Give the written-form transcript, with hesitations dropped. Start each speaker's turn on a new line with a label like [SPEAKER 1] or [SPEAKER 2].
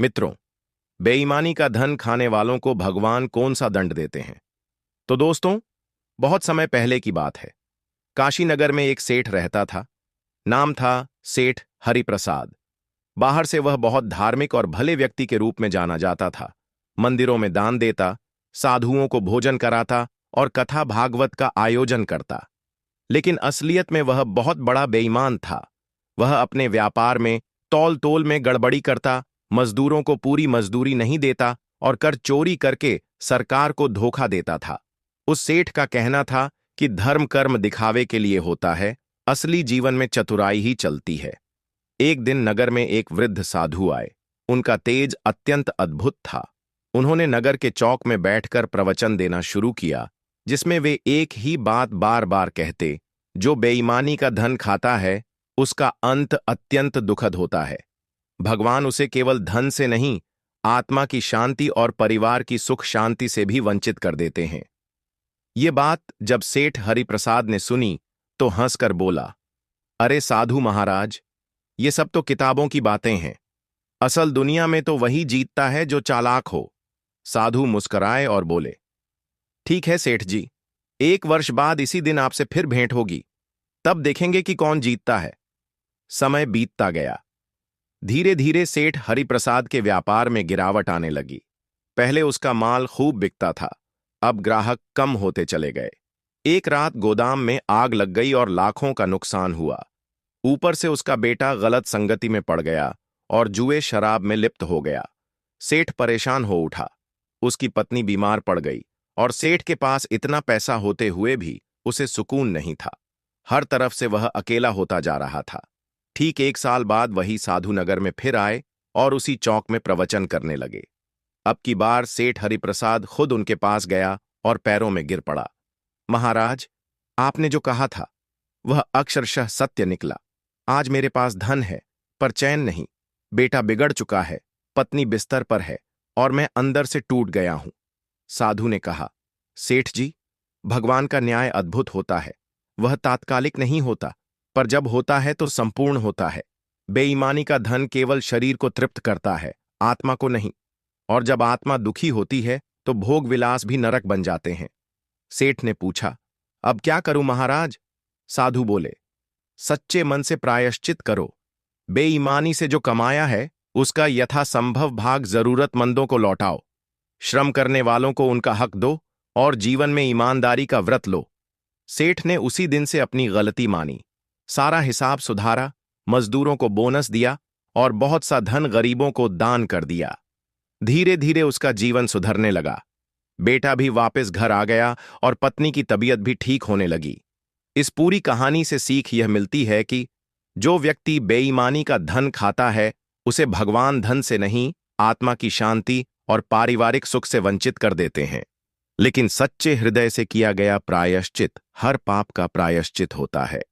[SPEAKER 1] मित्रों, बेईमानी का धन खाने वालों को भगवान कौन सा दंड देते हैं? तो दोस्तों, बहुत समय पहले की बात है। काशी नगर में एक सेठ रहता था। नाम था सेठ हरिप्रसाद। बाहर से वह बहुत धार्मिक और भले व्यक्ति के रूप में जाना जाता था। मंदिरों में दान देता, साधुओं को भोजन कराता और कथा भागवत का आयोजन करता। लेकिन असलियत में वह बहुत बड़ा बेईमान था। वह अपने व्यापार में तौल तोल में गड़बड़ी करता, मजदूरों को पूरी मजदूरी नहीं देता और कर चोरी करके सरकार को धोखा देता था। उस सेठ का कहना था कि धर्म कर्म दिखावे के लिए होता है, असली जीवन में चतुराई ही चलती है। एक दिन नगर में एक वृद्ध साधु आए। उनका तेज अत्यंत अद्भुत था। उन्होंने नगर के चौक में बैठकर प्रवचन देना शुरू किया, जिसमें वे एक ही बात बार बार कहते, जो बेईमानी का धन खाता है उसका अंत अत्यंत दुखद होता है। भगवान उसे केवल धन से नहीं, आत्मा की शांति और परिवार की सुख शांति से भी वंचित कर देते हैं। ये बात जब सेठ हरिप्रसाद ने सुनी तो हंसकर बोला, अरे साधु महाराज, ये सब तो किताबों की बातें हैं। असल दुनिया में तो वही जीतता है जो चालाक हो। साधु मुस्कराए और बोले, ठीक है सेठ जी, 1 वर्ष बाद इसी दिन आपसे फिर भेंट होगी, तब देखेंगे कि कौन जीतता है। समय बीतता गया। धीरे धीरे सेठ हरिप्रसाद के व्यापार में गिरावट आने लगी। पहले उसका माल खूब बिकता था, अब ग्राहक कम होते चले गए। एक रात गोदाम में आग लग गई और लाखों का नुकसान हुआ। ऊपर से उसका बेटा गलत संगति में पड़ गया और जुए शराब में लिप्त हो गया। सेठ परेशान हो उठा। उसकी पत्नी बीमार पड़ गई और सेठ के पास इतना पैसा होते हुए भी उसे सुकून नहीं था। हर तरफ से वह अकेला होता जा रहा था। ठीक 1 साल बाद वही साधु नगर में फिर आए और उसी चौक में प्रवचन करने लगे। अब की बार सेठ हरिप्रसाद खुद उनके पास गया और पैरों में गिर पड़ा। महाराज, आपने जो कहा था वह अक्षरशः सत्य निकला। आज मेरे पास धन है पर चैन नहीं। बेटा बिगड़ चुका है, पत्नी बिस्तर पर है और मैं अंदर से टूट गया हूं। साधु ने कहा, सेठ जी, भगवान का न्याय अद्भुत होता है। वह तात्कालिक नहीं होता, पर जब होता है तो संपूर्ण होता है। बेईमानी का धन केवल शरीर को तृप्त करता है, आत्मा को नहीं। और जब आत्मा दुखी होती है तो भोग विलास भी नरक बन जाते हैं। सेठ ने पूछा, अब क्या करूं महाराज? साधु बोले, सच्चे मन से प्रायश्चित करो। बेईमानी से जो कमाया है उसका यथासंभव भाग जरूरतमंदों को लौटाओ। श्रम करने वालों को उनका हक दो और जीवन में ईमानदारी का व्रत लो। सेठ ने उसी दिन से अपनी गलती मानी, सारा हिसाब सुधारा, मजदूरों को बोनस दिया और बहुत सा धन गरीबों को दान कर दिया। धीरे धीरे उसका जीवन सुधरने लगा। बेटा भी वापस घर आ गया और पत्नी की तबीयत भी ठीक होने लगी। इस पूरी कहानी से सीख यह मिलती है कि जो व्यक्ति बेईमानी का धन खाता है उसे भगवान धन से नहीं, आत्मा की शांति और पारिवारिक सुख से वंचित कर देते हैं। लेकिन सच्चे हृदय से किया गया प्रायश्चित हर पाप का प्रायश्चित होता है।